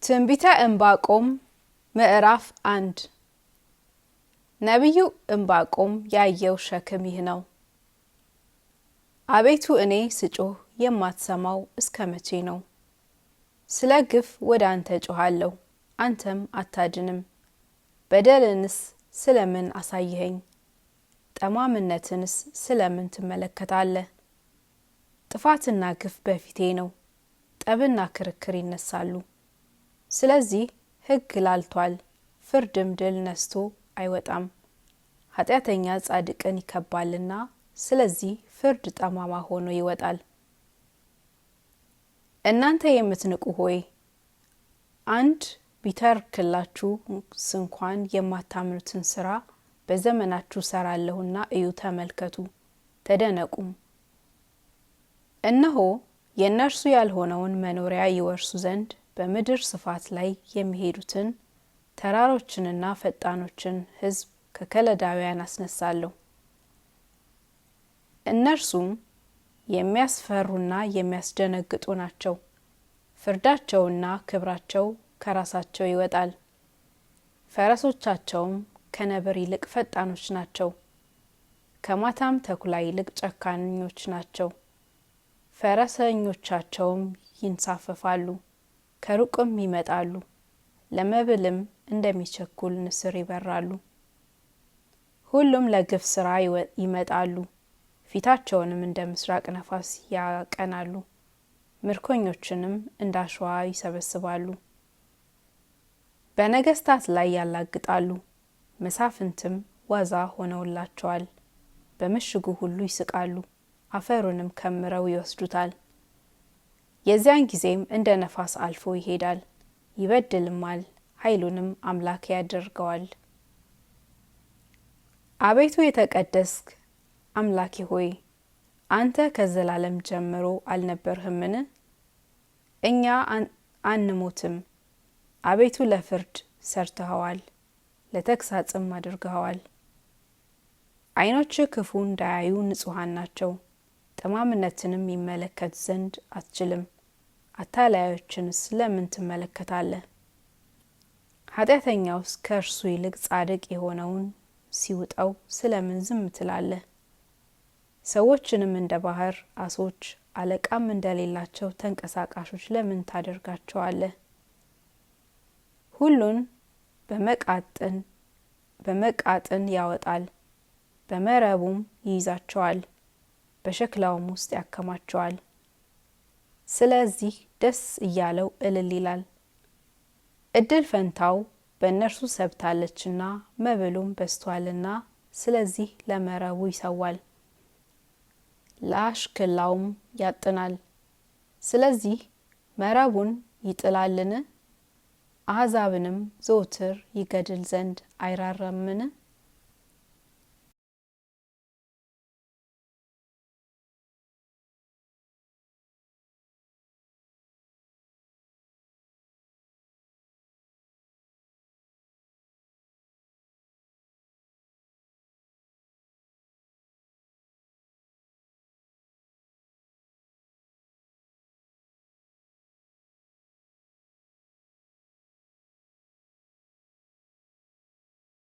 ትንቢተ ዕንባቆም ምዕራፍ 1 ነቢዩ ዕንባቆም ያየው ሸክም ይህ ነው። አቤቱ እኔ ስጮህ የማትሰማው እስከ መቼ ነው? ስለ ግፍ ወደ አንተ ጮኻለሁ፣ አንተም አታድንም። በደልንስ ስለምን አሳየኸኝ? ጠማምነትንስ ስለምን ትመለከታለህ? ጥፋትና ግፍ በፊቴ ነው፣ ጠብና ክርክር ይነሳሉ። ስለዚህ ሕግ ላልቷል፣ ፍርድም ድል ነስቶ አይወጣም። ኃጢአተኛ ጻድቅን ይከባልና፣ ስለዚህ ፍርድ ጠማማ ሆኖ ይወጣል። እናንተ የምትንቁ ሆይ አንድ ቢተርክላችሁ እንኳን የማታምኑትን ስራ በዘመናችሁ ሰራለሁና እዩ፣ ተመልከቱ፣ ተደነቁም። እነሆ የእነርሱ ያልሆነውን መኖሪያ ይወርሱ ዘንድ በምድር ስፋት ላይ የሚሄዱትን ተራሮችንና ፈጣኖችን ሕዝብ ከከለዳውያን አስነሳለሁ። እነርሱም የሚያስፈሩና የሚያስደነግጡ ናቸው። ፍርዳቸውና ክብራቸው ከራሳቸው ይወጣል። ፈረሶቻቸውም ከነብር ይልቅ ፈጣኖች ናቸው፣ ከማታም ተኩላ ይልቅ ጨካኞች ናቸው። ፈረሰኞቻቸውም ይንሳፈፋሉ፣ ከሩቅም ይመጣሉ፣ ለመብልም እንደሚቸኩል ንስር ይበራሉ። ሁሉም ለግፍ ስራ ይመጣሉ፣ ፊታቸውንም እንደ ምስራቅ ነፋስ ያቀናሉ፣ ምርኮኞችንም እንደ አሸዋ ይሰበስባሉ። በነገስታት ላይ ያላግጣሉ፣ መሳፍንትም ዋዛ ሆነውላቸዋል። በምሽጉ ሁሉ ይስቃሉ፣ አፈሩንም ከምረው ይወስዱታል። የዚያን ጊዜም እንደ ነፋስ አልፎ ይሄዳል፣ ይበድልማል፣ ኃይሉንም አምላክ ያደርገዋል። አቤቱ የተቀደስክ አምላኬ ሆይ አንተ ከዘላለም ጀምሮ አልነበርህምን? እኛ አንሞትም። አቤቱ ለፍርድ ሰርተኸዋል፣ ለተግሳጽም አድርገኸዋል። ዓይኖች ክፉ እንዳያዩ ንጹሐን ናቸው፣ ጠማምነትንም ይመለከት ዘንድ አትችልም። አታላዮችንስ ለምን ትመለከታለህ? ኃጢአተኛውስ ከእርሱ ይልቅ ጻድቅ የሆነውን ሲውጠው ስለምን ዝም ትላለህ? ሰዎችንም እንደ ባህር አሶች አለቃም እንደሌላቸው ተንቀሳቃሾች ለምን ታደርጋቸዋለህ? ሁሉን በመቃጥን ያወጣል፣ በመረቡም ይይዛቸዋል፣ በሸክላውም ውስጥ ያከማቸዋል። ስለዚህ ደስ እያለው እልል ይላል። እድል ፈንታው በእነርሱ ሰብታለችና መብሉም በስቷልና፣ ስለዚህ ለመረቡ ይሰዋል፣ ለአሽክላውም ያጥናል። ስለዚህ መረቡን ይጥላልን? አሕዛብንም ዘወትር ይገድል ዘንድ አይራራምን?